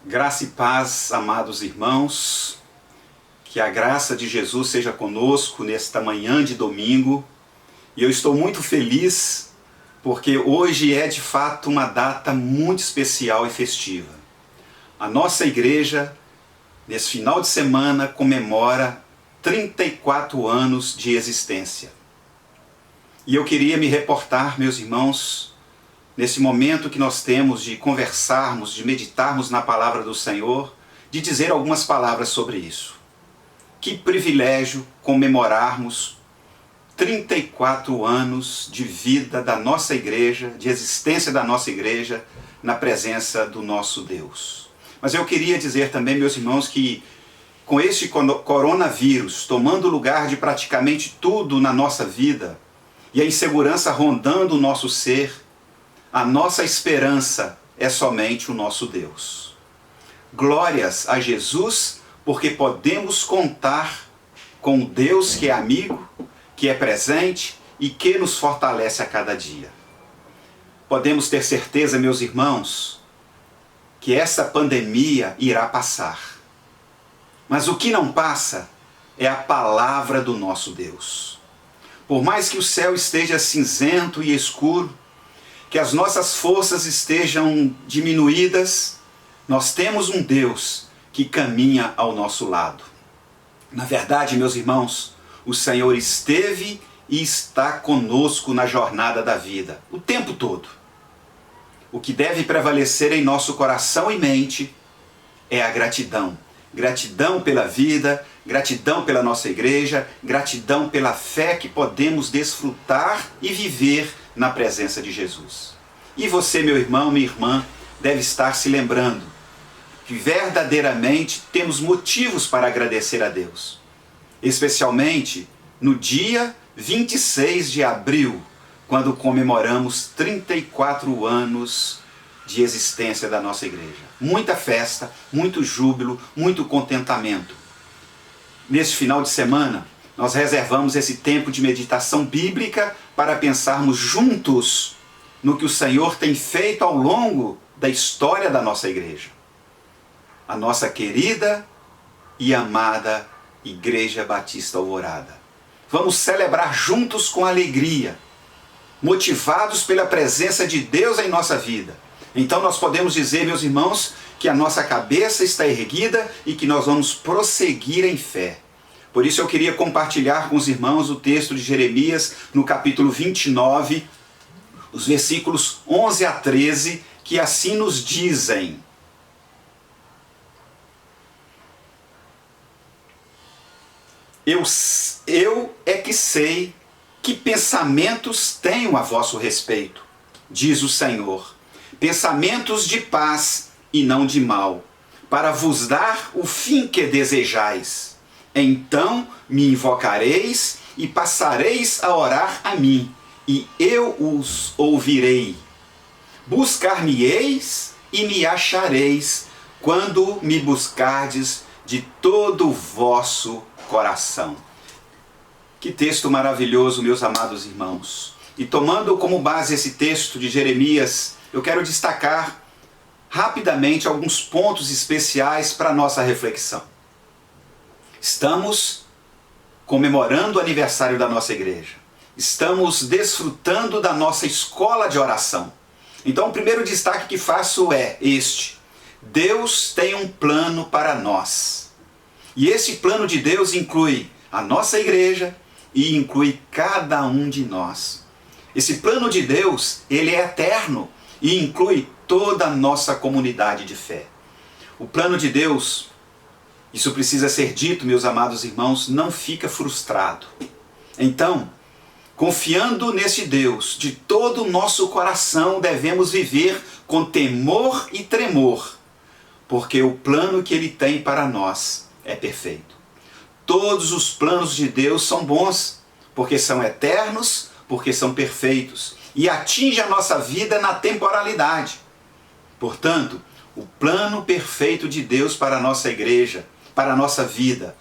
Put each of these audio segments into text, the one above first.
Graça e paz, amados irmãos, que a graça de Jesus seja conosco nesta manhã de domingo. E eu estou muito feliz porque hoje é de fato uma data muito especial e festiva. A nossa igreja, nesse final de semana, comemora 34 anos de existência. E eu queria me reportar, meus irmãos, nesse momento que nós temos de conversarmos, de meditarmos na palavra do Senhor, de dizer algumas palavras sobre isso. Que privilégio comemorarmos 34 anos de vida da nossa igreja, de existência da nossa igreja, na presença do nosso Deus. Mas eu queria dizer também, meus irmãos, que com este coronavírus tomando lugar de praticamente tudo na nossa vida, e a insegurança rondando o nosso ser, a nossa esperança é somente o nosso Deus. Glórias a Jesus, porque podemos contar com o Deus que é amigo, que é presente e que nos fortalece a cada dia. Podemos ter certeza, meus irmãos, que essa pandemia irá passar. Mas o que não passa é a palavra do nosso Deus. Por mais que o céu esteja cinzento e escuro, que as nossas forças estejam diminuídas, nós temos um Deus que caminha ao nosso lado. Na verdade, meus irmãos, o Senhor esteve e está conosco na jornada da vida, o tempo todo. O que deve prevalecer em nosso coração e mente é a gratidão. Gratidão pela vida, gratidão pela nossa igreja, gratidão pela fé que podemos desfrutar e viver na presença de Jesus. E você, meu irmão, minha irmã, deve estar se lembrando que verdadeiramente temos motivos para agradecer a Deus. Especialmente no dia 26 de abril, quando comemoramos 34 anos de existência da nossa igreja. Muita festa, muito júbilo, muito contentamento. Neste final de semana, nós reservamos esse tempo de meditação bíblica para pensarmos juntos no que o Senhor tem feito ao longo da história da nossa igreja. A nossa querida e amada Igreja Batista Alvorada. Vamos celebrar juntos com alegria, motivados pela presença de Deus em nossa vida. Então nós podemos dizer, meus irmãos, que a nossa cabeça está erguida e que nós vamos prosseguir em fé. Por isso eu queria compartilhar com os irmãos o texto de Jeremias no capítulo 29, os versículos 11 a 13, que assim nos dizem: Eu é que sei que pensamentos tenho a vosso respeito, diz o Senhor, pensamentos de paz e não de mal, para vos dar o fim que desejais. Então me invocareis e passareis a orar a mim, e eu os ouvirei. Buscar-me-eis e me achareis, quando me buscardes de todo o vosso coração. Que texto maravilhoso, meus amados irmãos. E tomando como base esse texto de Jeremias, eu quero destacar rapidamente alguns pontos especiais para a nossa reflexão. Estamos comemorando o aniversário da nossa igreja. Estamos desfrutando da nossa escola de oração. Então o primeiro destaque que faço é este: Deus tem um plano para nós. E esse plano de Deus inclui a nossa igreja e inclui cada um de nós. Esse plano de Deus, ele é eterno e inclui toda a nossa comunidade de fé. O plano de Deus, isso precisa ser dito, meus amados irmãos, não fica frustrado. Então, confiando nesse Deus, de todo o nosso coração devemos viver com temor e tremor, porque o plano que Ele tem para nós é perfeito. Todos os planos de Deus são bons, porque são eternos, porque são perfeitos, e atingem a nossa vida na temporalidade. Portanto, o plano perfeito de Deus para a nossa igreja, para a nossa vida,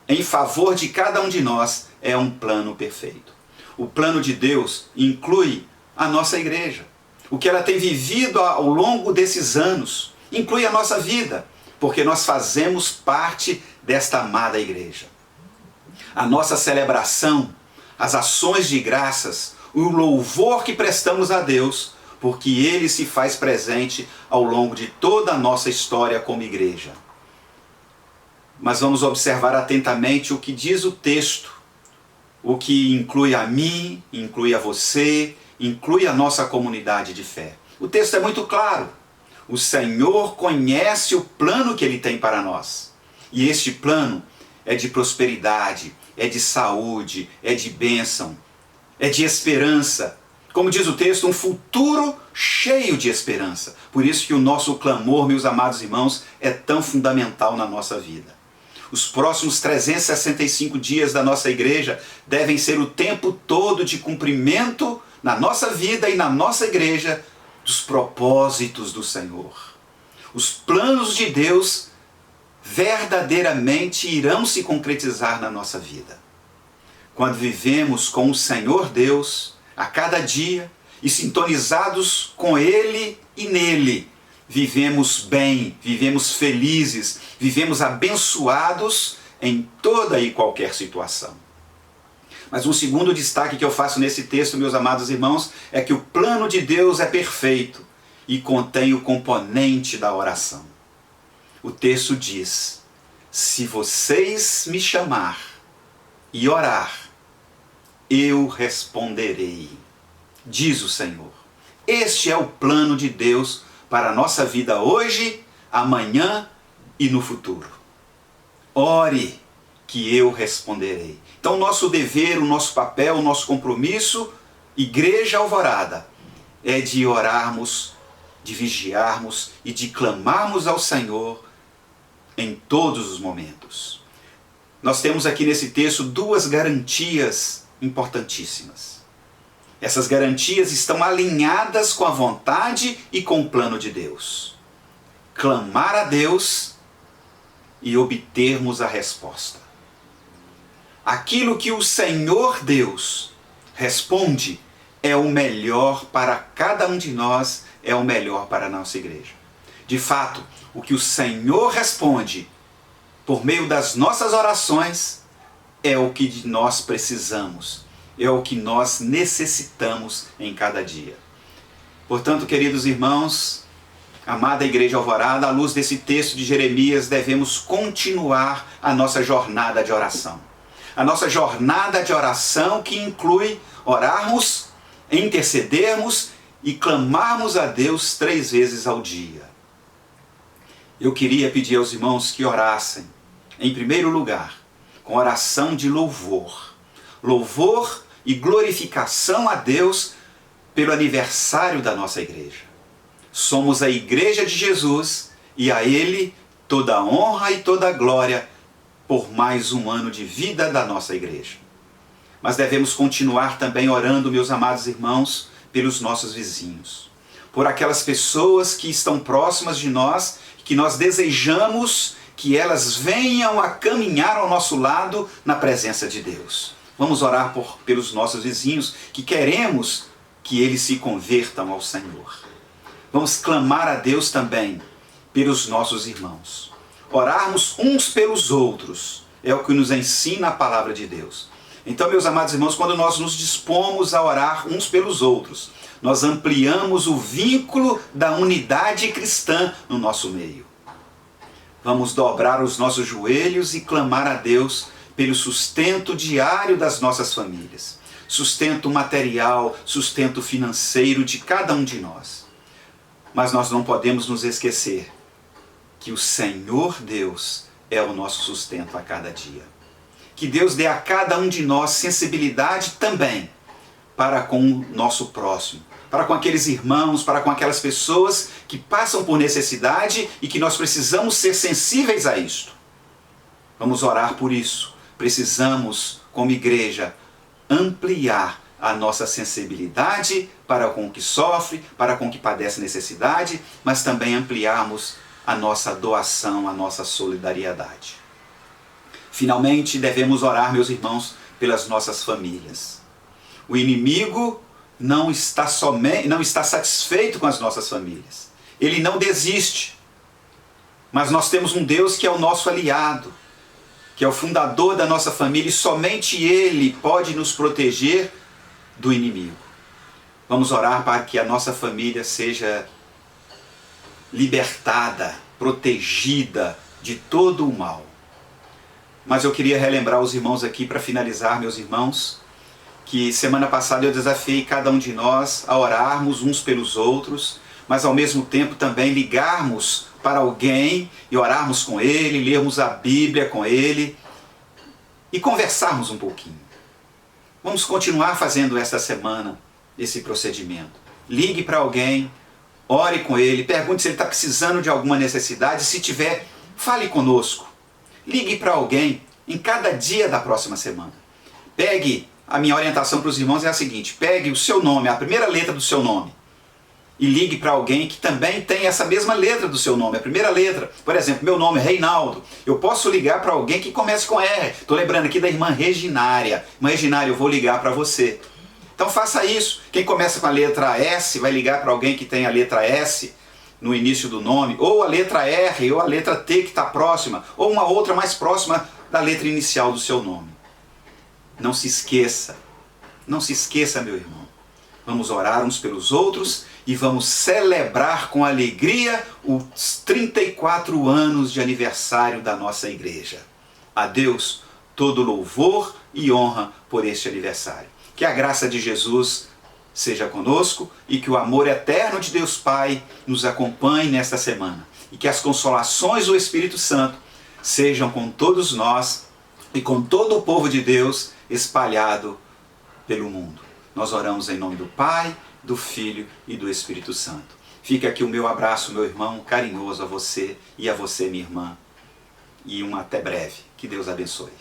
em favor de cada um de nós, é um plano perfeito. O plano de Deus inclui a nossa igreja. O que ela tem vivido ao longo desses anos, inclui a nossa vida, porque nós fazemos parte desta amada igreja. A nossa celebração, as ações de graças, o louvor que prestamos a Deus, porque Ele se faz presente ao longo de toda a nossa história como igreja. Mas vamos observar atentamente o que diz o texto, o que inclui a mim, inclui a você, inclui a nossa comunidade de fé. O texto é muito claro. O Senhor conhece o plano que Ele tem para nós. E este plano é de prosperidade, é de saúde, é de bênção, é de esperança. Como diz o texto, um futuro cheio de esperança. Por isso que o nosso clamor, meus amados irmãos, é tão fundamental na nossa vida. Os próximos 365 dias da nossa igreja devem ser o tempo todo de cumprimento na nossa vida e na nossa igreja dos propósitos do Senhor. Os planos de Deus verdadeiramente irão se concretizar na nossa vida. Quando vivemos com o Senhor Deus a cada dia e sintonizados com Ele e nele, vivemos bem, vivemos felizes, vivemos abençoados em toda e qualquer situação. Mas um segundo destaque que eu faço nesse texto, meus amados irmãos, é que o plano de Deus é perfeito e contém o componente da oração. O texto diz: se vocês me chamar e orar, eu responderei, diz o Senhor. Este é o plano de Deus para a nossa vida hoje, amanhã e no futuro. Ore, que eu responderei. Então, o nosso dever, o nosso papel, o nosso compromisso, Igreja Alvorada, é de orarmos, de vigiarmos e de clamarmos ao Senhor em todos os momentos. Nós temos aqui nesse texto duas garantias importantíssimas. Essas garantias estão alinhadas com a vontade e com o plano de Deus. Clamar a Deus e obtermos a resposta. Aquilo que o Senhor Deus responde é o melhor para cada um de nós, é o melhor para a nossa igreja. De fato, o que o Senhor responde por meio das nossas orações é o que nós precisamos, é o que nós necessitamos em cada dia. Portanto, queridos irmãos, amada Igreja Alvorada, à luz desse texto de Jeremias, devemos continuar a nossa jornada de oração. A nossa jornada de oração que inclui orarmos, intercedermos e clamarmos a Deus 3 vezes ao dia. Eu queria pedir aos irmãos que orassem, em primeiro lugar, com oração de louvor. Louvor e glorificação a Deus pelo aniversário da nossa igreja. Somos a Igreja de Jesus e a Ele toda a honra e toda a glória por mais um ano de vida da nossa igreja. Mas devemos continuar também orando, meus amados irmãos, pelos nossos vizinhos, por aquelas pessoas que estão próximas de nós, que nós desejamos que elas venham a caminhar ao nosso lado na presença de Deus. Vamos orar pelos nossos vizinhos, que queremos que eles se convertam ao Senhor. Vamos clamar a Deus também pelos nossos irmãos. Orarmos uns pelos outros é o que nos ensina a palavra de Deus. Então, meus amados irmãos, quando nós nos dispomos a orar uns pelos outros, nós ampliamos o vínculo da unidade cristã no nosso meio. Vamos dobrar os nossos joelhos e clamar a Deus pelo sustento diário das nossas famílias. Sustento material, sustento financeiro de cada um de nós. Mas nós não podemos nos esquecer que o Senhor Deus é o nosso sustento a cada dia. Que Deus dê a cada um de nós sensibilidade também para com o nosso próximo, para com aqueles irmãos, para com aquelas pessoas que passam por necessidade e que nós precisamos ser sensíveis a isto. Vamos orar por isso. Precisamos, como igreja, ampliar a nossa sensibilidade para com o que sofre, para com o que padece necessidade, mas também ampliarmos a nossa doação, a nossa solidariedade. Finalmente, devemos orar, meus irmãos, pelas nossas famílias. O inimigo não está satisfeito com as nossas famílias. Ele não desiste. Mas nós temos um Deus que é o nosso aliado, que é o fundador da nossa família, e somente Ele pode nos proteger do inimigo. Vamos orar para que a nossa família seja libertada, protegida de todo o mal. Mas eu queria relembrar os irmãos aqui, para finalizar, meus irmãos, que semana passada eu desafiei cada um de nós a orarmos uns pelos outros, mas ao mesmo tempo também ligarmos para alguém e orarmos com ele, lermos a Bíblia com ele e conversarmos um pouquinho. Vamos continuar fazendo esta semana esse procedimento. Ligue para alguém, ore com ele, pergunte se ele está precisando de alguma necessidade. Se tiver, fale conosco. Ligue para alguém em cada dia da próxima semana. A minha orientação para os irmãos é a seguinte: pegue o seu nome, a primeira letra do seu nome, e ligue para alguém que também tem essa mesma letra do seu nome, a primeira letra. Por exemplo, meu nome é Reinaldo. Eu posso ligar para alguém que comece com R. Estou lembrando aqui da irmã Reginária. Irmã Reginária, eu vou ligar para você. Então faça isso. Quem começa com a letra S vai ligar para alguém que tem a letra S no início do nome, ou a letra R, ou a letra T que está próxima, ou uma outra mais próxima da letra inicial do seu nome. Não se esqueça, meu irmão. Vamos orar uns pelos outros e vamos celebrar com alegria os 34 anos de aniversário da nossa igreja. A Deus todo louvor e honra por este aniversário. Que a graça de Jesus seja conosco e que o amor eterno de Deus Pai nos acompanhe nesta semana. E que as consolações do Espírito Santo sejam com todos nós e com todo o povo de Deus espalhado pelo mundo. Nós oramos em nome do Pai, do Filho e do Espírito Santo. Fica aqui o meu abraço, meu irmão, carinhoso a você e a você, minha irmã. E até breve. Que Deus abençoe.